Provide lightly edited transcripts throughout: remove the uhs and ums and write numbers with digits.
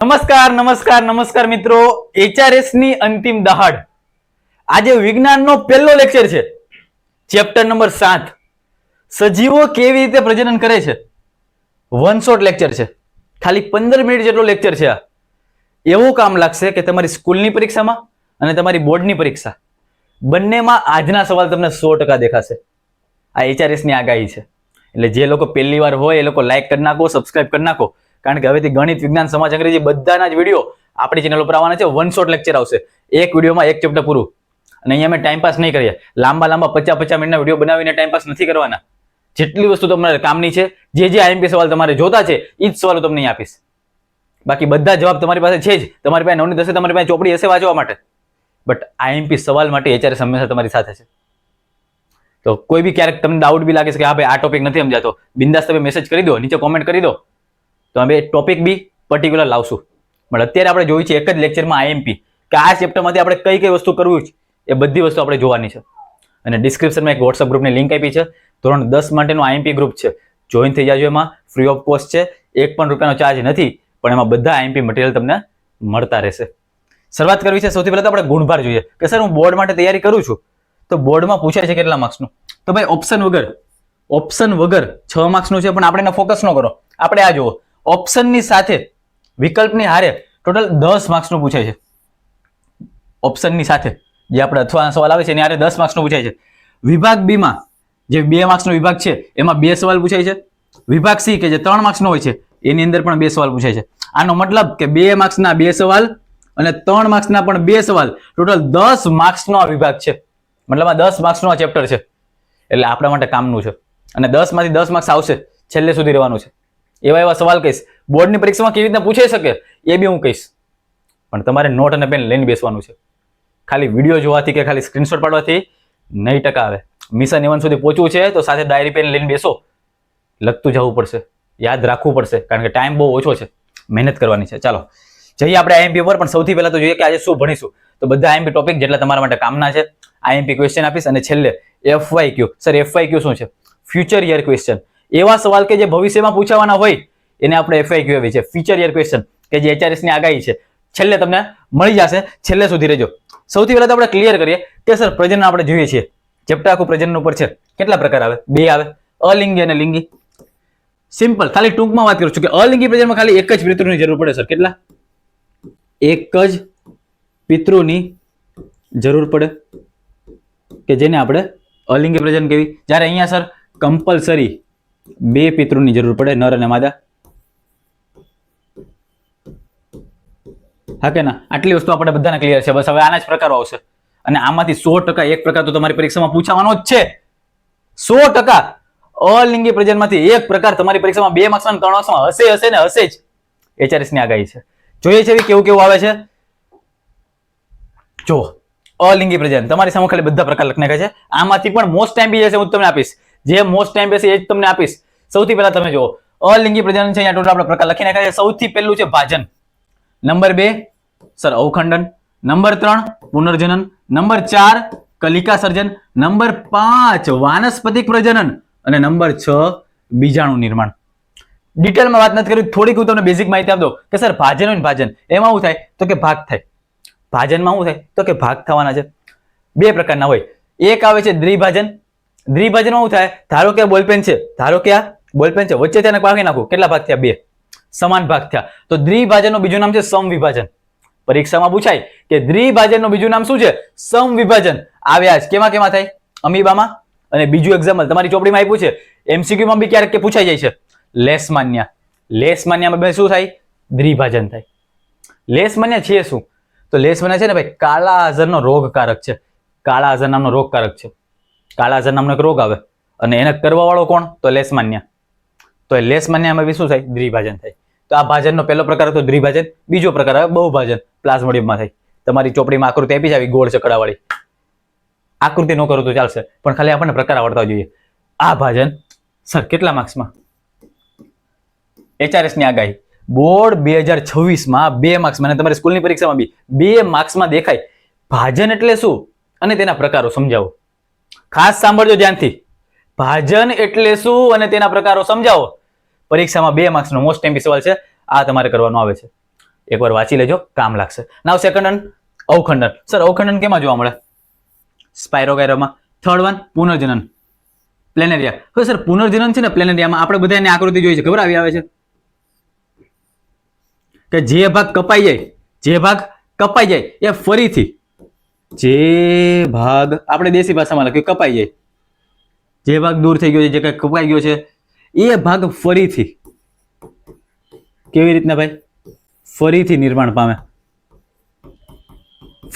નમસ્કાર નમસ્કાર નમસ્કાર મિત્રો, એચઆરએસ ની અંતિમ દહાડ. આજે વિજ્ઞાનનો પહેલો લેક્ચર છે, ચેપ્ટર નંબર 7, સજીવો કેવી રીતે પ્રજનન કરે છે. વન શોટ લેક્ચર છે, ખાલી 15 મિનિટ જેટલો લેક્ચર છે. આ એવું કામ લાગશે કે તમારી સ્કૂલની પરીક્ષામાં અને તમારી બોર્ડની પરીક્ષા બંનેમાં આજના સવાલ તમને 100% દેખાશે. આ એચઆરએસ ની આગાહી છે. એટલે જે લોકો પહેલી વાર હોય એ લોકો લાઈક કરી નાખો, સબસ્ક્રાઇબ કરી નાખો, કારણ કે હવેથી ગણિત, વિજ્ઞાન, સમાજ, અંગ્રેજી બધાના જ વિડીયો આપણી ચેનલ ઉપર આવવાના છે. વન શોટ લેક્ચર આવશે, એક વિડીયોમાં એક ચેપ્ટર પૂરું. અને અહીંયા અમે ટાઈમ પાસ નહીં કરીએ, લાંબા 50 મિનિટના વિડીયો બનાવીને ટાઈમ પાસ નથી કરવાના. જેટલી વસ્તુ તમારે કામની છે, જે આઈએમપી સવાલ તમારે જોતા છે, એ જ સવાલો તમને અહીં આપીશ. બાકી બધા જવાબ તમારી પાસે છે જ. તમારી પાસે 9 ની 10 તમારી પાસે ચોપડી હશે વાંચવા માટે, બટ આઈએમપી સવાલ માટે એચઆરએસ હંમેશા તમારી સાથે છે. તો કોઈ બી ક્યારેક તમને ડાઉટ બી લાગે છે કે હા ભાઈ આ ટોપિક નથી સમજાતો, બિંદાસ તમે મેસેજ કરી દો, નીચે કોમેન્ટ કરી દો, તો અમે ટોપિક બી પર્ટિક્યુલર લાવશું. પણ અત્યારે આપણે જોયું છે એક જ લેક્ચરમાં આઈએમપી, કે આ ચેપ્ટરમાંથી આપણે કઈ કઈ વસ્તુ કરવું છે એ બધી વસ્તુ આપણે જોવાની છે. અને ડિસ્ક્રિપ્શનમાં એક વોટ્સઅપ ગ્રુપની લિંક આપી છે, ધોરણ 10 માટેનું આઈએમપી ગ્રુપ છે. જોઈન થઈ જાજો. એમાં ફ્રી ઓફ કોસ્ટ છે, ₹1 ચાર્જ નથી, પણ એમાં બધા આઈએમપી મટીરિયલ તમને મળતા રહેશે. શરૂઆત કરવી છે સૌથી પહેલા તો આપણે ગુણભાર જોઈએ કે સર હું બોર્ડ માટે તૈયારી કરું છું, તો બોર્ડમાં પૂછાય છે કેટલા માર્ક્સનું. તો ભાઈ ઓપ્શન વગર 6 માર્ક્સનું છે, પણ આપણે એને ફોકસ ન કરો. આપણે આ જુઓ, ઓપ્શનની સાથે વિકલ્પની હારે ટોટલ 10 માર્ક્સનું પૂછાય છે. ઓપ્શનની સાથે જે આપણે અથવાના સવાલ આવે છે એની હારે 10 માર્ક્સનું પૂછાય છે. વિભાગ બી માં જે 2 માર્ક્સનો વિભાગ છે એમાં 2 સવાલ પૂછાય છે. વિભાગ સી કે જે 3 માર્ક્સનો હોય છે એની અંદર પણ 2 સવાલ પૂછાય છે. આનો મતલબ કે 2 માર્ક્સના 2 સવાલ અને 3 માર્ક્સના પણ 2 સવાલ, ટોટલ 10 માર્ક્સનો આ વિભાગ છે. મતલબ આ 10 માર્ક્સનો આ ચેપ્ટર છે, એટલે આપણા માટે કામનું છે. અને 10 માંથી 10 માર્ક્સ આવશે, છેલ્લે સુધી રહેવાનું છે. એવા સવાલ કહીશ, બોર્ડની પરીક્ષામાં કેવી રીતના પૂછાઈ શકે એ બી હું કહીશ. પણ તમારે નોટ અને પેન લઈને બેસવાનું છે. ખાલી વિડીયો જોવાથી કે ખાલી સ્ક્રીનશોટ પાડવાથી નહીં ટકા આવે. મિશન 1 સુધી પહોંચવું છે તો સાથે ડાયરી પેન લઈને બેસો, લખતું જવું પડશે, યાદ રાખવું પડશે, કારણ કે ટાઈમ બહુ ઓછો છે, મહેનત કરવાની છે. ચાલો જઈએ આપણે આઈએમપી પર. પણ સૌથી પહેલા તો જોઈએ કે આજે શું ભણીશું. તો બધા આઈએમપી ટોપિક જેટલા તમારા માટે કામના છે, આઈએમપી ક્વેશ્ચન આપીશ, અને છેલ્લે FYQ. સર FYQ શું છે? Future year question. એવા સવાલ કે જે ભવિષ્યમાં પૂછાવાના હોય એને આપણે FYQ આવી છે, ફ્યુચર યર ક્વેશ્ચન, કે જે એચઆરએસ ની આગાહી છે. છેલ્લે તમને મળી જશે, છેલ્લે સુધી રહેજો. સૌથી પહેલા તો આપણે ક્લિયર કરીએ કે સર પ્રજનન આપણે જોઈએ છીએ, ચેપ્ટર આખું પ્રજનન ઉપર છે. કેટલા પ્રકાર આવે? 2 આવે, અલિંગી અને લિંગી. સિમ્પલ, ખાલી ટૂંકમાં વાત કરું છું કે અલિંગી પ્રજનનમાં ખાલી એક જ પિતૃની જરૂર પડે. સર કેટલા? એક જ પિતૃની જરૂર પડે, કે જેને આપણે અલિંગી પ્રજનન કહેવી. જ્યારે અહીંયા સર કમ્પલસરી 2 પિતૃની જરૂર પડે, નર અને માદા. હા કે ના? આટલી વસ્તુ આપણે બધાને ક્લિયર છે. બસ હવે આના જ પ્રકારો આવશે, અને આમાંથી 100% એક પ્રકાર તો તમારી પરીક્ષામાં પૂછાવાનો જ છે. 100% અલિંગી પ્રજનનમાંથી એક પ્રકાર તમારી પરીક્ષામાં 2 માર્ક્સ અને 3 માર્ક્સમાં હશે ને હશે જ. એચઆરએસ ની આગાહી છે. જોઈએ છે કેવું આવે છે. જો અલિંગી પ્રજનન તમારી સામે ખાલી બધા પ્રકાર લખી નાખ્યા છે. આમાંથી પણ મોસ્ટ ટાઈમ બી હું તમને આપીશ, જે મોસ્ટ ટાઈમ બેસે એ જ તમને આપીશ. સૌથી પહેલા તમે જુઓ, અલિંગી પ્રજનન છે, અહીંયા ટોટલ આપણે પ્રકાર લખી નાખ્યા છે. સૌથી પહેલું છે ભાજન, નંબર 2 સર અવખંડન, નંબર 3 પુનર્જનન, નંબર 4 કલિકા સર્જન, નંબર 5 વાનસ્પતિક પ્રજનન, અને નંબર 6 બીજાણુ નિર્માણ. ડિટેલમાં વાત નથી કરી, થોડીક હું તમને બેઝિક માહિતી આપી દઉં કે સર ભાજન હોય ને ભાજન એમાં શું થાય તો કે ભાગ થાય. ભાજનમાં શું થાય તો કે ભાગ થવાના છે. 2 પ્રકારના હોય. એક આવે છે દ્વિભાજન. દ્વિભાજનમાં શું થાય, ધારો કે બોલપેન છે, ધારો કે આ બોલપેન છે, વચ્ચે તેને ભાગી નાખું, કેટલા ભાગ થયા? 2 સમાન ભાગ થયા. તો દ્વિભાજનનું બીજું નામ છે સમવિભાજન. પરીક્ષામાં પૂછાય કે દ્વિભાજનનું બીજું નામ શું છે? સમવિભાજન. આવ્યા જ કેમાં થાય? અમીબામાં. અને બીજું એક્ઝામ્પલ તમારી ચોપડીમાં આપ્યું છે, MCQ માં બી ક્યારેક કે પૂછાઈ જાય છે, લેશમાન્ય. લેશમાન્યમાં શું થાય? દ્વિભાજન થાય. લેશમાન્ય છે શું? તો લેશમાન્ય છે ને ભાઈ કાળા આઝરનો રોગકારક છે. કાળા આઝર નામનો રોગકારક છે. કાળા આઝર નામનો એક રોગ આવે અને એને કરવા વાળો કોણ? તો લેશમાન્ય. તો એ લેશમાન્યમાં બી શું થાય? દ્વિભાજન થાય. તો આ ભાજનનો પહેલો પ્રકાર હતો દ્વિભાજન. બીજો પ્રકાર આવે બહુભાજન, પ્લાઝ્મોડિયમમાં થાય. તમારી ચોપડીમાં આકૃતિ આપી છે આવી ગોળ ચકડાવાળી. આકૃતિ ન કરો તો ચાલશે, પણ ખાલી આપણને પ્રકાર આવડતા જોઈએ. આ ભાજન સર કેટલા માર્ક્સમાં? એચઆરએસ ની આગાહી બોર્ડ 2026માં 2 માર્ક્સમાં, અને તમારી સ્કૂલની પરીક્ષામાં બી 2 માર્ક્સમાં દેખાય. ભાજન એટલે શું અને તેના પ્રકારો સમજાવો. ખાસ સાંભળજો ધ્યાનથી. ભાજન એટલે શું અને તેના પ્રકારો સમજાવો. પરીક્ષામાં 2 માર્ક્સનો મોસ્ટ એમપી સવાલ છે, આ તમારે કરવાનો આવે છે. એકવાર વાંચી લેજો, કામ લાગશે. નાવ સેકન્ડ વન, અવખંડન. સર અવખંડન કેમાં જોવા મળે? સ્પાયરોગાયરામાં. થર્ડ વન, પુનર્જનન, પ્લેનેરિયા. હવે સર પુનર્જનન છે ને પ્લેનેરિયામાં આપણે બધા એની આકૃતિ જોઈ છે, ખબર આવી આવે છે કે જે ભાગ કપાઈ જાય એ ફરીથી, જે ભાગ આપણે દેશી ભાષામાં લખ્યું કપાઈ જાય, જે ભાગ દૂર થઈ ગયો છે, જે કઈ કપાઈ ગયો છે એ ભાગ ફરીથી કેવી રીતના ભાઈ? ફરીથી નિર્માણ પામે.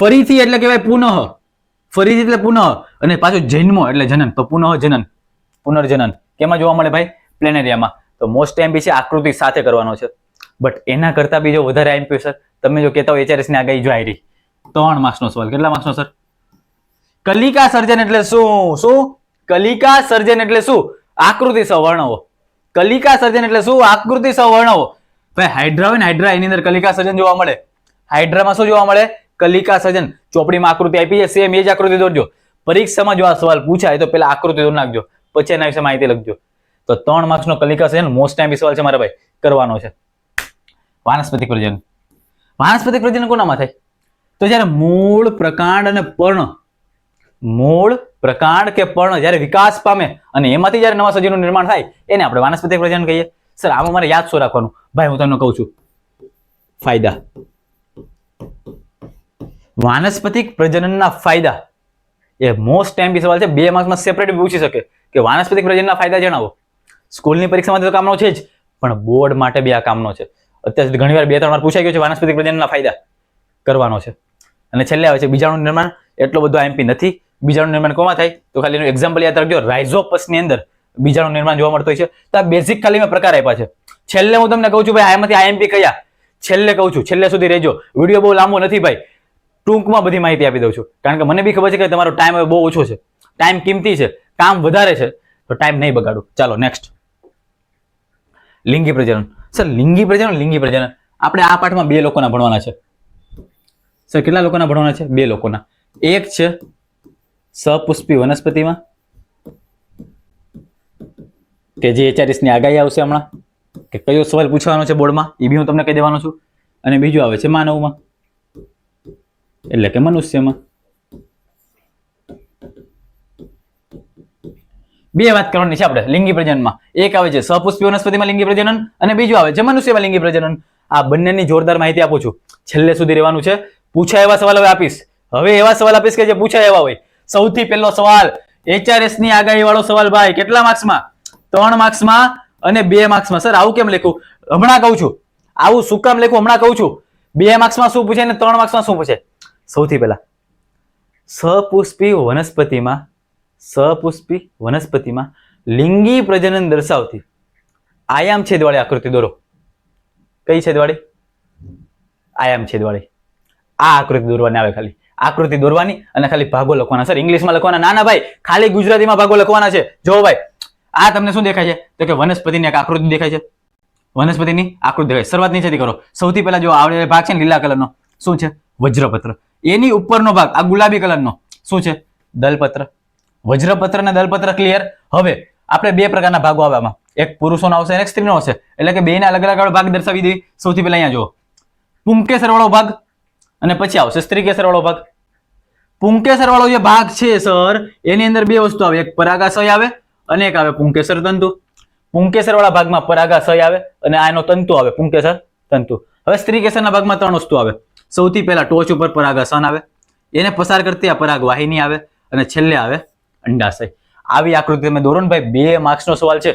ફરીથી એટલે કહેવાય પુનઃ, ફરીથી એટલે પુનઃ, અને પાછું જન્મો એટલે જનન, તો પુનઃજનન, પુનર્જનન કેમાં જોવા મળે ભાઈ? પ્લેનેરિયામાં. તો મોસ્ટ એમપી છે આકૃતિ સાથે કરવાનો છે. બટ એના કરતા બી જો વધારે એમપી સર તમે જો કહેતા હોય HRS ની આગાહી જો આવી 3 માર્ક્સનો સવાલ. કેટલા માર્ક્સનો સર? કલિકા સર્જન એટલે શું? કલિકા સર્જન એટલે શું? આકૃતિ સહ વર્ણવો. કલિકા સર્જન એટલે શું? આકૃતિ સહ વર્ણવો. ભાઈ હાઇડ્રા હોય ને, હાઇડ્રા એની અંદર કલિકા સર્જન જોવા મળે. હાઇડ્રામાં શું જોવા મળે? કલિકા સર્જન. ચોપડીમાં આકૃતિ આપી છે, સેમ એ જ આકૃતિ દોરજો. પરીક્ષામાં જો આ સવાલ પૂછાય તો પેલા આકૃતિ દોર નાખજો, પછી એના વિશે માહિતી લખજો. તો 3 માર્ક્સનો કલિકા સર્જન મોસ્ટ ટાઈમ સવાલ છે મારા ભાઈ, કરવાનો છે. વાનસ્પતિક પ્રજનન. વાનસ્પતિક પ્રજનન કોનામાં થાય? તો જ્યારે મૂળ, પ્રકાંડ અને પર્ણ, મૂળ, પ્રકાંડ કે પર્ણ જ્યારે વિકાસ પામે અને એમાંથી જ્યારે નવા સજીવનું નિર્માણ થાય એને આપણે વાનસ્પતિક પ્રજનન કહીએ. સર આમાં મારે યાદ શું રાખવાનું? ભાઈ હું તમને કહું છું ફાયદા. વાનસ્પતિક પ્રજનનના ફાયદા એ મોસ્ટ ટાઈમ સવાલ છે, 2 માર્ક્સમાં સેપરેટ પૂછી શકે કે વાનસ્પતિક પ્રજનનના ફાયદા જણાવો. સ્કૂલની પરીક્ષામાં તો કામનો છે જ, પણ બોર્ડ માટે બી આ કામનો છે. અત્યાર સુધી ઘણી વાર 2-3 વાર પૂછાઈ ગયો છે વાનસ્પતિક પ્રજનનના ફાયદા, કરવાનો છે. અને છેલ્લે આવે છે બીજાણુ નિર્માણ. એટલો બધો એમપી નથી. બીજાણુ નિર્માણ કોમાં થાય? તો ખાલી એનું એક્ઝામ્પલ યાદ રાખજો. રાઇઝોપસની અંદર બીજાણુ નિર્માણ જોવા મળતું હોય છે. તો આ બેઝિક ખાલી મેં પ્રકાર આપ્યા છે. છેલ્લે હું તમને કહું છું ભાઈ આમાંથી આઈએમપી કયા, છેલ્લે કહું છું, છેલ્લે સુધી રહેજો. વિડીયો બહુ લાંબો નથી ભાઈ, ટૂંકમાં બધી માહિતી આપી દઉં છું. કારણ કે મને બી ખબર છે કે તમારો ટાઈમ હવે બહુ ઓછો છે, ટાઈમ કિંમતી છે, કામ વધારે છે, તો ટાઈમ નહીં બગાડું. ચાલો નેક્સ્ટ, લિંગી પ્રજનન. સર લિંગી પ્રજનન આપણે આ પાઠમાં 2 લોકોના ભણવાના છે. સર કેટલા લોકોના ભણવાના છે? 2 લોકોના. એક છે સપુષ્પી વનસ્પતિમાં, કે જે HRS ની આગાહી આવશે હમણાં, કે કયો સવાલ પૂછવાનો છે બોર્ડમાં એ બી હું તમને કહી દેવાનો છું. અને બીજું આવે છે માનવમાં, એટલે કે મનુષ્યમાં. 2 વાત કરવાની છે આપણે લિંગી પ્રજનનમાં. એક આવે છે સપુષ્પી વનસ્પતિમાં લિંગી પ્રજનન અને બીજું આવે છે મનુષ્યમાં લિંગી પ્રજનન. આ બંનેની જોરદાર માહિતી આપું છું. છેલ્લે સુધી રહેવાનું છે. પૂછાય એવા સવાલ હવે આપીશ. હવે એવા સવાલ આપીશ કે જે પૂછાય એવા હોય. સૌથી પહેલો સવાલ HRS ની આગાહી વાળો સવાલ ભાઈ. કેટલા માર્ક્સમાં? 3 માર્ક્સમાં અને 2 માર્ક્સમાં. સર આવું કેમ લખ્યું? હમણાં કહું છું. આવું શું કામ લખ્યું હમણાં કહું છું. 2 માર્ક્સમાં શું પૂછાય ને 3 માર્ક્સમાં શું પૂછાય? સૌથી પહેલા સપુષ્પી વનસ્પતિમાં લિંગી પ્રજનન દર્શાવતી આયામ છેદવાળી આકૃતિ દોરો. કઈ છેદવાળી? આયામ છેદવાળી. આ આકૃતિ દોરવાની આવે. ખાલી આકૃતિ દોરવાની અને ખાલી ભાગો લખવાના. સર ઇંગ્લિશમાં લખવાના? ના ના ભાઈ, ખાલી ગુજરાતીમાં ભાગો લખવાના છે. જો ભાઈ આ તમને શું દેખાય છે? તો કે વનસ્પતિની એક આકૃતિ દેખાય છે. વનસ્પતિની આકૃતિ દેખાય. શરૂઆત નીચેથી કરો. સૌથી પહેલા જો આવડે ભાગ છે ને લીલા કલરનો, શું છે? વજ્રપત્ર. એની ઉપરનો ભાગ આ ગુલાબી કલરનો શું છે? દલપત્ર. વજ્રપત્ર અને દલપત્ર ક્લિયર. હવે આપણે 2 પ્રકારના ભાગો આવે આમાં. એક પુરુષોનો આવશે અને એક સ્ત્રીનો આવશે. એટલે કે બેના અલગ અલગ ભાગ દર્શાવી દઈએ. સૌથી પહેલા અહીંયા જુઓ, પુંકેસર વાળો ભાગ અને પછી આવશે સ્ત્રીકેસર વાળો ભાગ. પુંકેસર વાળો જે ભાગ છે સર, એની અંદર 2 વસ્તુ આવે. એક પરાગાશય આવે અને એક આવે પુંકેસર તંતુ. પુંકેસર વાળા ભાગમાં પરાગાશય આવે અને આનો તંતુ આવે પુંકેસર તંતુ. હવે સ્ત્રીકેસરના ભાગમાં 3 વસ્તુ આવે. સૌથી પહેલા ટોચ ઉપર પરાગાસન આવે, એને પસાર કરતી આ પરાગ વાહિની આવે અને છેલ્લે આવે અંડાશય. આવી આકૃતિ તમે દોરો ને ભાઈ. 2 માર્ક્સનો સવાલ છે.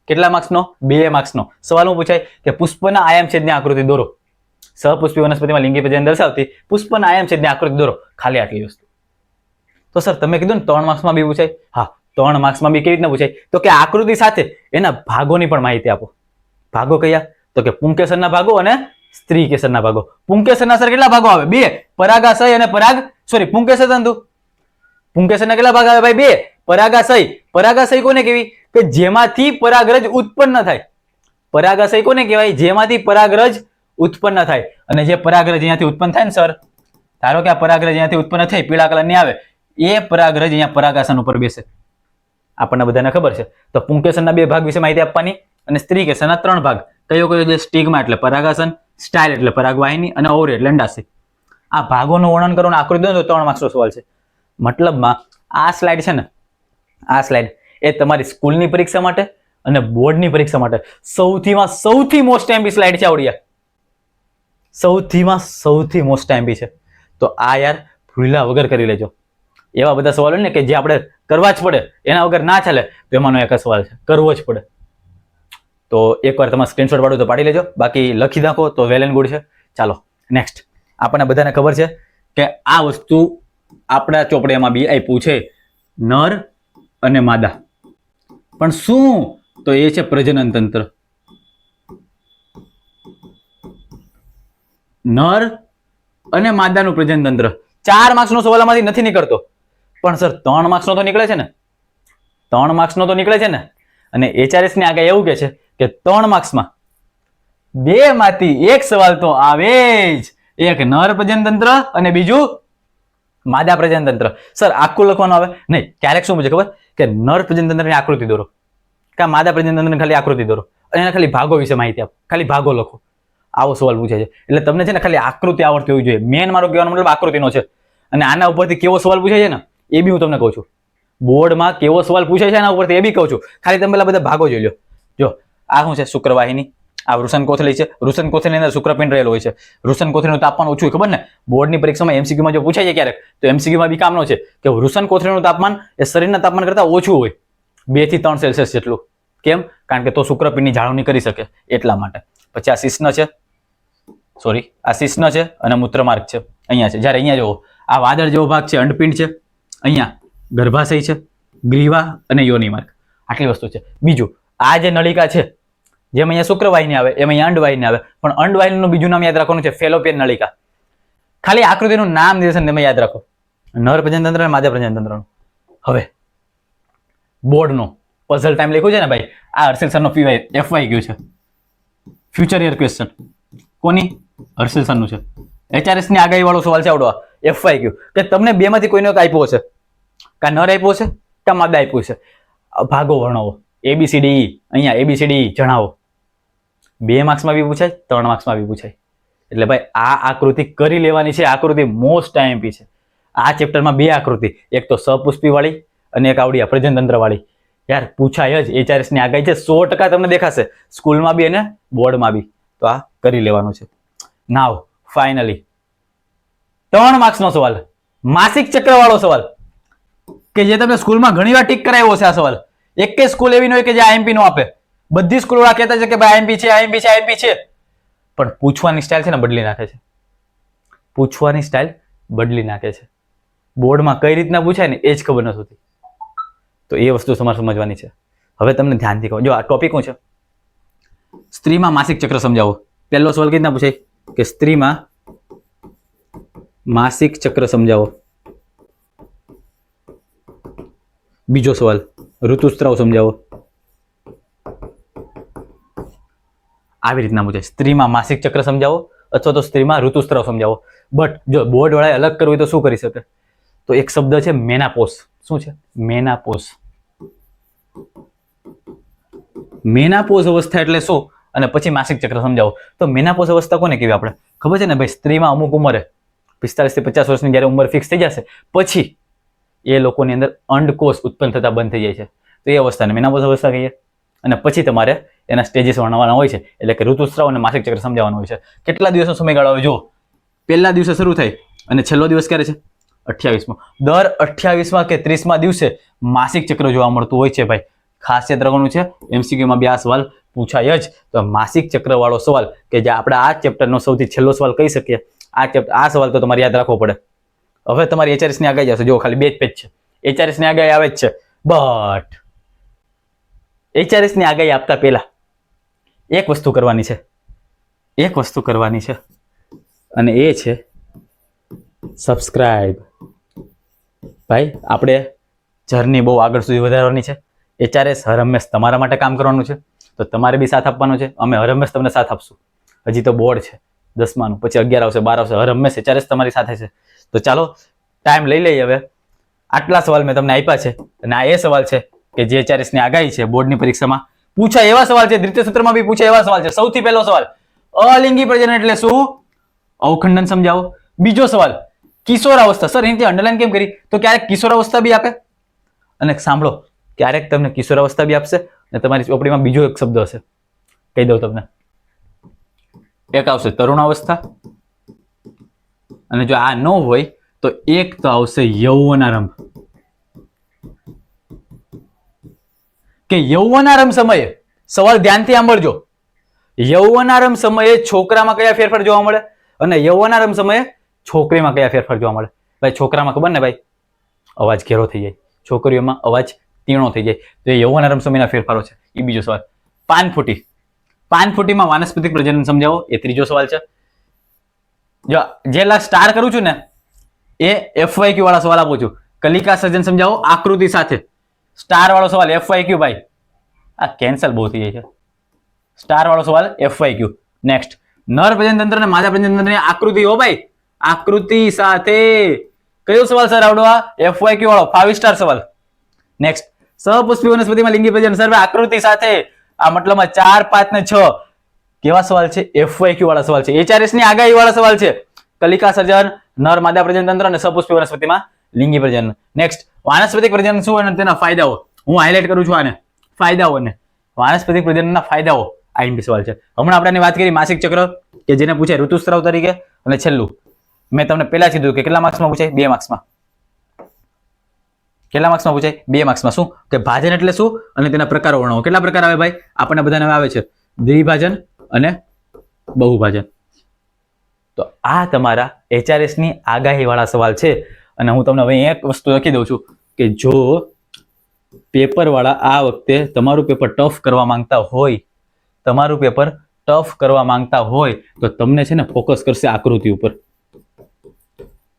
કેટલા માર્ક્સનો? 2 માર્ક્સનો સવાલ. હું પૂછાય કે પુષ્પના આયામ છેદની આકૃતિ દોરો. સપુષ્પી વનસ્પતિમાં લિંગી પ્રજનન દર્શાવતી પુષ્પના આયામ છેદની આકૃતિ દોરો. ખાલી આટલી વસ્તુ. તો સર તમે કીધું ને 3 માર્ક્સમાં બી પૂછાય. હા, 3 માર્ક્સમાં બી કેવી રીતના પૂછાય? તો કે આકૃતિ સાથે એના ભાગોની પણ માહિતી આપો. ભાગો કયા? તો કે પુંકેસરના ભાગો અને સ્ત્રીકેસરના ભાગો. પુંકેસરના સર કેટલા ભાગો આવે? 2. પરાગાશય અને પુંકેસર તંતુ. પુંકેસરના કેટલા ભાગ આવે ભાઈ? 2. પરાગાશય. પરાગાશય કોને કહેવી? કે જેમાંથી પરાગરજ ઉત્પન્ન થાય. પરાગાશય કોને કહેવાય? જેમાંથી પરાગરજ ઉત્પન્ન થાય. અને જે પરાગરજ અહીંયાથી ઉત્પન્ન થાય ને સર, ધારો કે આ પરાગરજ અહીંયાથી ઉત્પન્ન થઈ, પીળા કલરની આવે, એ પરાગરજ અહીંયા પરાગાસન ઉપર બેસે. આપણને બધાને ખબર છે. તો પુંકેસરના 2 ભાગ વિશે માહિતી આપવાની અને સ્ત્રીકેસરના 3 ભાગ. કયો કયો? જે સ્ટિગ્મા એટલે પરાગાસન, સ્ટાઇલ એટલે પરાગવાહિની અને ઓવરી એટલે અંડાશય. આ ભાગોનું વર્ણન કરો ને આકૃતિ દો તો 3 માર્ક્સનો સવાલ છે. મતલબમાં આ સ્લાઇડ છે ને, આ સ્લાઇડ એ તમારી સ્કૂલની પરીક્ષા માટે અને બોર્ડની પરીક્ષા માટે સૌથી મોસ્ટ એમપી સ્લાઇડ છે આવડિયા. સૌથી મોસ્ટ એમપી છે. તો આ યાર ભૂલ્યા વગર કરી લેજો. એવા બધા સવાલો ને કે જે આપણે કરવા જ પડે, એના વગર ના ચાલે, તો એમાંનો એક સવાલ છે, કરવો જ પડે. તો એકવાર તમારે સ્ક્રીનશોટ પાડો તો પાડી લેજો, બાકી લખી નાખો તો વેલ એન્ડ ગુડ છે. ચાલો નેક્સ્ટ. આપણને બધાને ખબર છે કે આ વસ્તુ આપણા ચોપડીમાં બી આપ્યું છે, નર અને માદા. પણ શું? તો એ છે પ્રજનન તંત્ર. નર અને માદાનું પ્રજનન તંત્ર 4 માર્ક્સનો સવાલમાંથી નથી નીકળતો, પણ સર 3 માર્ક્સનો તો નીકળે છે ને. 3 માર્ક્સનો તો નીકળે છે ને. અને HRS ની આગળ એવું કે છે કે 3 માર્ક્સમાં 2 માંથી 1 સવાલ તો આવે જ. એક નર પ્રજનન તંત્ર અને બીજું માદા પ્રજનન તંત્ર. સર આખું લખવાનું આવે નહીં. ક્યારેક શું પૂછે ખબર, કે નર પ્રજનન તંત્રની આકૃતિ દોરો, કે માદા પ્રજનન તંત્રની ખાલી આકૃતિ દોરો અને એના ખાલી ભાગો વિશે માહિતી આપો, ખાલી ભાગો લખો. આવો સવાલ પૂછે છે. એટલે તમને છે ને ખાલી આકૃતિ આવડતી હોવી જોઈએ. મેન મારો કહેવાનો મતલબ આકૃતિનો છે. અને આના ઉપરથી કેવો સવાલ પૂછાય છે ને એ બી હું તમને કહું છું. બોર્ડમાં કેવો સવાલ પૂછાય છે એના ઉપરથી એ બી કહું છું. ખાલી તમે પેલા બધા ભાગો જોઈ લો. જો આ શું છે, શુક્રવાહિની. આ વૃષણ કોથળી છે. વૃષણ કોથળીની અંદર શુક્રપિંડ રહેલો હોય છે. વૃષણ કોથળીનું તાપમાન ઓછું હોય, ખબર ને. બોર્ડની પરીક્ષામાં એમસીક્યુમાં જો પૂછાય છે ક્યારેક, તો એમસીક્યુમાં બી કામનો છે કે વૃષણ કોથળીનું તાપમાન એ શરીરના તાપમાન કરતા ઓછું હોય, 2 થી 3 સેલ્સિયસ જેટલું. કેમ? કારણ કે તો શુક્રપિંડની જાળવણી કરી શકે એટલા માટે. પછી આ શિશ્ન છે, સોરી આ શિશ્ન છે અને મૂત્રમાર્ગ છે અહીંયા છે. જ્યારે અહીંયા જુઓ આ વાદળ જેવો ભાગ છે, અંડપિંડ છે. અહીંયા ગર્ભાશય છે, ગ્રીવા અને યોની માર્ગ. આટલી વસ્તુ છે. બીજું આ જે નળિકા છે, જેમ અહીંયા શુક્રવાહિની આવે એમ અહીંયા અંડવાહિની આવે, પણ અંડવાહિનીનું બીજું નામ યાદ રાખવાનું છે, ફેલોપિયન નળિકા. ખાલી આકૃતિનું નામ નિર્દેશન તમે યાદ રાખો, નર પ્રજનન તંત્ર અને માદા પ્રજનન તંત્રનું. હવે બોર્ડનો પઝલ ટાઈમ લખ્યું છે ને ભાઈ, આ હર્ષિલ સરનો FYQ છે, ફ્યુચર યર ક્વેશ્ચન. કોની? હર્ષિલ સરનું છે. HRS ની આગાહી વાળો સવાલ છે આવડો FYQ, કે તમને બે માંથી કોઈનો એક આપ્યો છે, કા નર આપ્યો છે કા માદા આપ્યું છે. ભાગો વર્ણવો, ABCDE. અહીંયા ABCDE જણાવો. 2 માર્ક્સમાં બી પૂછાય, 3 માર્ક્સમાં બી પૂછાય. એટલે ભાઈ આ આકૃતિ કરી લેવાની છે. આકૃતિ મોસ્ટ IMP છે. આ ચેપ્ટરમાં 2 આકૃતિ, એક તો સપુષ્પી વાળી અને એક આવડી પ્રજનન તંત્ર વાળી. યાર પૂછાય જ. HRS ની આગાહી છે, 100% તમને દેખાશે સ્કૂલમાં બી અને બોર્ડમાં બી. તો આ કરી લેવાનું છે. નાવ ફાઇનલી 3 માર્ક્સનો સવાલ, માસિક ચક્ર વાળો સવાલ, કે જે તમને સ્કૂલમાં ઘણી વાર ટીક કરાવ્યો છે. આ સવાલ એક કે સ્કૂલ એવી ન હોય કે જે IMP નો આપે. બધી સ્કૂલ વાળા કહેતા છે કે ભાઈ IMP છે, IMP છે, IMP છે. પણ પૂછવાની સ્ટાઇલ છે ને બદલી નાખે છે. પૂછવાની સ્ટાઇલ બદલી નાખે છે. બોર્ડમાં કઈ રીતના પૂછાય ને એ જ ખબર નથી હોતી. તો એ વસ્તુ તમારે સમજવાની છે. હવે તમને ધ્યાનથી કહો, જો આ ટોપિક શું છે, સ્ત્રીમાં માસિક ચક્ર સમજાવો. પહેલો સવાલ કઈ રીતના પૂછાય કે સ્ત્રીમાં માસિક ચક્ર સમજાવો. બીજો સવાલ ઋતુસ્રાવ સમજાવો. આવી રીતના પૂછાય, સ્ત્રીમાં માસિક ચક્ર સમજાવો અથવા તો સ્ત્રીમાં ઋતુસ્રાવ સમજાવો. બટ જો બોર્ડ વાળાએ અલગ કરવું હોય તો શું કરી શકે? તો એક શબ્દ છે મેનાપોઝ. શું છે? મેનાપોઝ. મેનાપોઝ અવસ્થા એટલે શું અને પછી માસિક ચક્ર સમજાવો. તો મેનાપોઝ અવસ્થા કોને કહેવાય? આપણે ખબર છે ને ભાઈ, સ્ત્રીમાં અમુક ઉંમરે 45 થી 50 વર્ષની જ્યારે ઉંમર ફિક્સ થઈ જશે પછી એ લોકોની અંદર અંડકોષ ઉત્પન્ન થતા બંધ થઈ જાય છે. તો એ અવસ્થાને મેનાપોઝ અવસ્થા કહીએ. અને પછી તમારે એના સ્ટેજીસ વર્ણવવાના હોય છે, એટલે કે ઋતુસ્રાવ અને માસિક ચક્ર સમજાવવાનું હોય છે. કેટલા દિવસનો સમયગાળો હોય? જો પહેલા દિવસે શરૂ થાય અને છેલ્લો દિવસ ક્યારે છે? 28મો. દર 28મા કે 30મા દિવસે માસિક ચક્ર જોવા મળતું હોય છે ભાઈ. ખાસ યાદ રાખવાનું છે, MCQમાં બી આ સવાલ પૂછાય જ. તો માસિક ચક્ર વાળો સવાલ કે જે આપણે આ ચેપ્ટરનો સૌથી છેલ્લો સવાલ કહી શકીએ, આ સવાલ તો તમારે યાદ રાખવો પડે. હવે તમારી HRS ની આગાહી આવશે. જો ખાલી 2 જ પેજ છે. HRS ની આગાહી આવે જ છે, બટ HRS ની આગાહી આપતા પહેલા એક વસ્તુ કરવાની છે. એક વસ્તુ કરવાની છે અને એ છે સબસ્ક્રાઇબ. ભાઈ આપણે જર્ની બહુ આગળ સુધી વધારવાની છે. HRS હર હંમેશ તમારા માટે કામ કરવાનું છે. તો તમારે બી સાથ આપવાનો છે. અમે હર હંમેશ તમને સાથ આપશું. હજી તો બોર્ડ છે 10માનું, પછી 11 આવશે, 12 આવશે. હર હંમેશ HRS તમારી સાથે છે. તો ચાલો ટાઈમ લઈ લઈએ. હવે આટલા સવાલ મેં તમને આપ્યા છે અને આ એ સવાલ છે કે જે HRS ની આગાહી છે બોર્ડની પરીક્ષામાં પૂછાય એવા સવાલ છે. દ્વિતીય સત્રમાં બી પૂછાય એવા સવાલ છે. સૌથી પહેલો સવાલ, અલિંગી પ્રજનન એટલે શું? અવખંડન સમજાવો. બીજો સવાલ, કિશોરાવસ્થા. સર એની અંડરલાઈન કેમ કરી? તો ક્યારેક કિશોરાવસ્થા બી આપે, અને સાંભળો, ક્યારેક તમને કિશોરાવસ્થા બી આપશે અને તમારી ચોપડીમાં બીજો એક શબ્દ હશે, કહી દઉં તમને. એક આવશે તરુણાવસ્થા, અને જો આ ન હોય તો એક તો આવશે યૌવનારંભ. કે યૌવનારંભ સમયે, સવાલ ધ્યાનથી સાંભળજો, યૌવનારંભ સમયે છોકરામાં કયા ફેરફાર જોવા મળે અને યૌવનારંભ સમયે છોકરીમાં કયા ફેરફાર જોવા મળે? ભાઈ છોકરામાં ખબર ને ભાઈ અવાજ ઘેરો થઈ જાય, છોકરીઓમાં અવાજ તીણો થઈ જાય. તો એ યૌવનારંભ સમયના ફેરફારો છે. એ બીજો સવાલ. પાનફૂટી, પાનફૂટીમાં વાનસ્પતિક પ્રજનન સમજાવો. એ ત્રીજો સવાલ છે. જો જે સ્ટાર કરું છું ને એ FYQ વાળા સવાલ આપું છું. કલિકા સર્જન સમજાવો આકૃતિ સાથે. સ્ટાર વાળો સવાલ FYQ. ભાઈ આ કેન્સલ બહુ થઈ જાય છે. સ્ટાર વાળો સવાલ FYQ. નેક્સ્ટ, નર પ્રજનન તંત્ર અને માદા પ્રજનન તંત્રની આકૃતિ. હો ભાઈ, આકૃતિ સાથે. કયો સવાલ સર આવડો? આ FYQ વાળો 5 સ્ટાર સવાલ. નેક્સ્ટ, સહપુષ્પી વનસ્પતિમાં લિંગી પ્રજનન. સર આકૃતિ સાથે. આ મતલબમાં 4, 5 ને 6 કેવા સવાલ છે? FYQ વાળા સવાલ છે. HRS ની આગાહી વાળા સવાલ છે. કલિકા સર્જન, નર માદા પ્રજનન તંત્ર અને સહપુષ્પી વનસ્પતિમાં લિંગી પ્રજનન. નેક્સ્ટ, વાનસ્પતિક પ્રજનન શું અને તેના ફાયદાઓ. હું હાઇલાઇટ કરું છું આને, ફાયદાઓને. વાનસ્પતિક પ્રજનનના ફાયદાઓ આઈએમપી સવાલ છે. હમણાં આપણે વાત કરી માસિક ચક્ર, કે જેને પૂછાય ઋતુસ્રાવ તરીકે. અને છેલ્લું મેં તમને પહેલા કીધું કે કેટલા માર્ક્સમાં પૂછાય? 2 માર્ક્સમાં. કેટલા માર્ક્સમાં પૂછાય? 2 માર્ક્સમાં. શું કે ભાજન એટલે શું અને તેના પ્રકારો વર્ણવો. કેટલા પ્રકાર આવે ભાઈ? આપણને બધાને આવે છે દ્વિભાજન અને બહુભાજન. તો આ તમારા HRS ની આગાહી વાળા સવાલ છે. અને હું તમને હવે એક વસ્તુ લખી દઉં છું કે જો પેપર વાળા આ વખતે તમારું પેપર ટફ કરવા માંગતા હોય, તમારું પેપર ટફ કરવા માંગતા હોય તો તમને છે ને ફોકસ કરશે આકૃતિ ઉપર.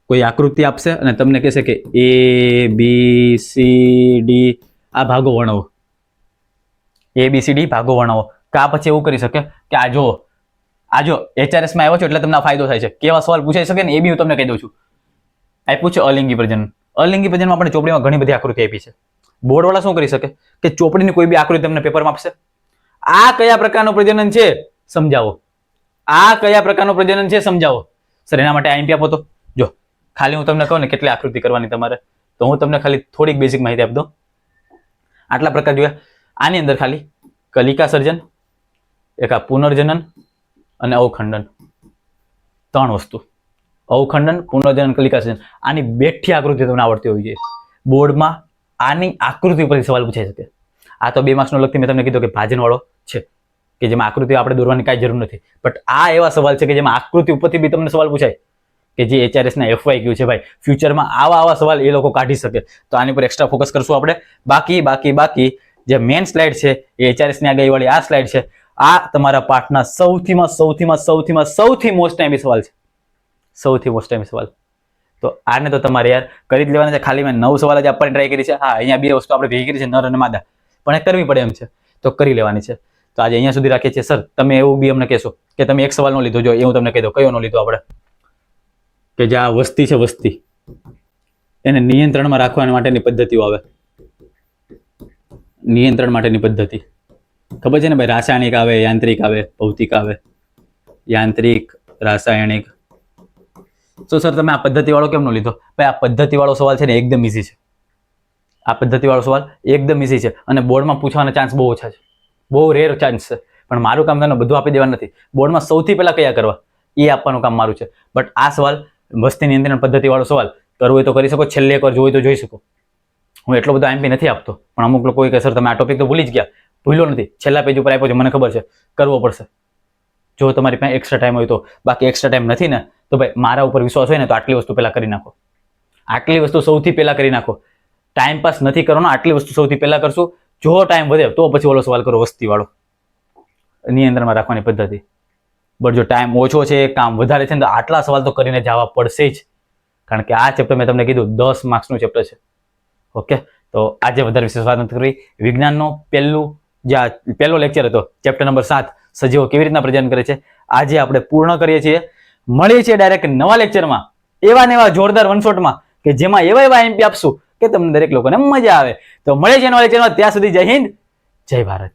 કોઈ આકૃતિ આપશે અને તમને કહેશે કે ABCD આ ભાગો વર્ણવો. ABCD ભાગો વર્ણવો. કા પછી એવું કરી શકે કે આ જો HRS માં આવ્યો છો એટલે તમને ફાયદો થાય છે. કેવા સવાલ પૂછાઈ શકે ને એ બી હું તમને કહી દઉં છું. આપ્યું છે અલિંગી પ્રજનન. અલિંગી પ્રજનનમાં આપણે ચોપડીમાં ઘણી બધી આકૃતિ આપી છે. બોર્ડ વાળા શું કરી શકે કે ચોપડીની કોઈ બી આકૃતિ તમને પેપરમાં આપશે. આ કયા પ્રકારનું પ્રજનન છે સમજાવો. આ કયા પ્રકારનું પ્રજનન છે સમજાવો. સર એના માટે આઈએમપી આપો. તો જો ખાલી હું તમને કહું ને કેટલી આકૃતિ કરવાની તમારે, તો હું તમને ખાલી થોડીક બેઝિક માહિતી આપી દઉં. આટલા પ્રકાર જોયા. આની અંદર ખાલી કલિકા સર્જન, એક આ પુનર્જનન અને અવખંડન, 3 વસ્તુ. અવખંડન, પુનર્જનન, કલિકા સર્જન. આની બેઠી આકૃતિ તમને આવડતી હોવી જોઈએ. બોર્ડમાં આની આકૃતિ ઉપરથી સવાલ પૂછાઈ શકે. આ તો 2 માર્ક્સનો લગતી મેં તમને કીધું કે ભાજન વાળો છે, કે જેમાં આકૃતિ આપણે દોરવાની કાંઈ જરૂર નથી. બટ આ એવા સવાલ છે કે જેમાં આકૃતિ ઉપરથી બી તમને સવાલ પૂછાય, કે જે HRS ના FYQ છે ભાઈ. ફ્યુચરમાં આવા સવાલ એ લોકો કાઢી શકે. તો આની પર એક્સ્ટ્રા ફોકસ કરશું આપણે. બાકી જે મેઇન સ્લાઇડ છે એ HRS ની આગાહી વાળી આ સ્લાઇડ છે. આ તમારા પાઠના સૌથી મોસ્ટ ટાઈમી સવાલ છે. સૌથી મોસ્ટ ટાઈમી સવાલ. તો આને તો તમારે યાર કરી જ લેવાના છે. ખાલી મેં 9 સવાલ જ આપવાની ટ્રાય કરી છે. હા, અહીંયા 2 વસ્તુ આપણે ભેગી કરી છે, નર અને માદા, પણ એ કરવી પડે એમ છે, તો કરી લેવાની છે. તો આજે અહીંયા સુધી રાખીએ છીએ. સર તમે એવું બી અમને કહેશો કે તમે એક સવાલ નો લીધો. જો એ હું તમને કહી દઉં કયો નો લીધો આપણે, કે જે આ વસ્તી છે, વસ્તી એને નિયંત્રણમાં રાખવા માટેની પદ્ધતિઓ આવે. નિયંત્રણ માટેની પદ્ધતિ ખબર છે ને ભાઈ? રાસાયણિક આવે, યાંત્રિક આવે, ભૌતિક આવે. યાંત્રિક, રાસાયણિક. તો સર તમે આ પદ્ધતિ વાળો કેમ નો લીધો? ભાઈ આ પદ્ધતિ વાળો સવાલ છે ને એકદમ ઈઝી છે. આ પદ્ધતિ વાળો સવાલ એકદમ ઈઝી છે અને બોર્ડમાં પૂછવાના ચાન્સ બહુ ઓછા છે, બહુ રેર ચાન્સ છે. પણ મારું કામ તમને બધું આપી દેવાનું નથી. બોર્ડમાં સૌથી પહેલા કયા કરવા એ આપવાનું કામ મારું છે. બટ આ સવાલ વસ્તી નિયંત્રણ પદ્ધતિ વાળો સવાલ કરવો હોય તો કરી શકો, છેલ્લે એકવાર જોઈ તો જોઈ શકો. હું એટલો બધો આઈએમપી નથી આપતો, પણ અમુક લોકો કે સર તમે આ ટોપિક તો ભૂલી જ ગયા. ભૂલ્યો નથી, છેલ્લા પેજ ઉપર આપ્યો છે, મને ખબર છે, કરવો પડશે જો તમારી પાસે એક્સ્ટ્રા ટાઈમ હોય તો. બાકી એક્સ્ટ્રા ટાઈમ નથી ને તો ભાઈ મારા ઉપર વિશ્વાસ હોય ને તો આટલી વસ્તુ પહેલા કરી નાખો. આટલી વસ્તુ સૌથી પહેલા કરી નાખો. ટાઈમ પાસ નથી કરવાનો, આટલી વસ્તુ સૌથી પહેલા કરશું. જો ટાઈમ વધે તો પછી ઓલો સવાલ કરો, વસ્તી વાળો, નિયંત્રણમાં રાખવાની પદ્ધતિ. બટ જો ટાઈમ ઓછો છે, કામ વધારે છે ને તો આટલા સવાલ તો કરીને જવા પડશે જ. કારણ કે આ ચેપ્ટર મેં તમને કીધું 10 માર્ક્સનું ચેપ્ટર છે. ઓકે, તો આજે વધારે વિશેષ વાત નથી કરવી. વિજ્ઞાનનો પહેલો લેક્ચર હતો, ચેપ્ટર નંબર 7, સજીવો કેવી રીતના પ્રજનન કરે છે, આજે આપણે પૂર્ણ કરીએ છીએ. મળીએ છીએ ડાયરેક્ટ નવા લેક્ચરમાં, એવા ને એવા જોરદાર વન શોટમાં, કે જેમાં એવા આઈએમપી આપશું કે તમને દરેક લોકોને મજા આવે. તો મળીએ છીએ નવા લેક્ચરમાં. ત્યાં સુધી જય હિન્દ, જય ભારત.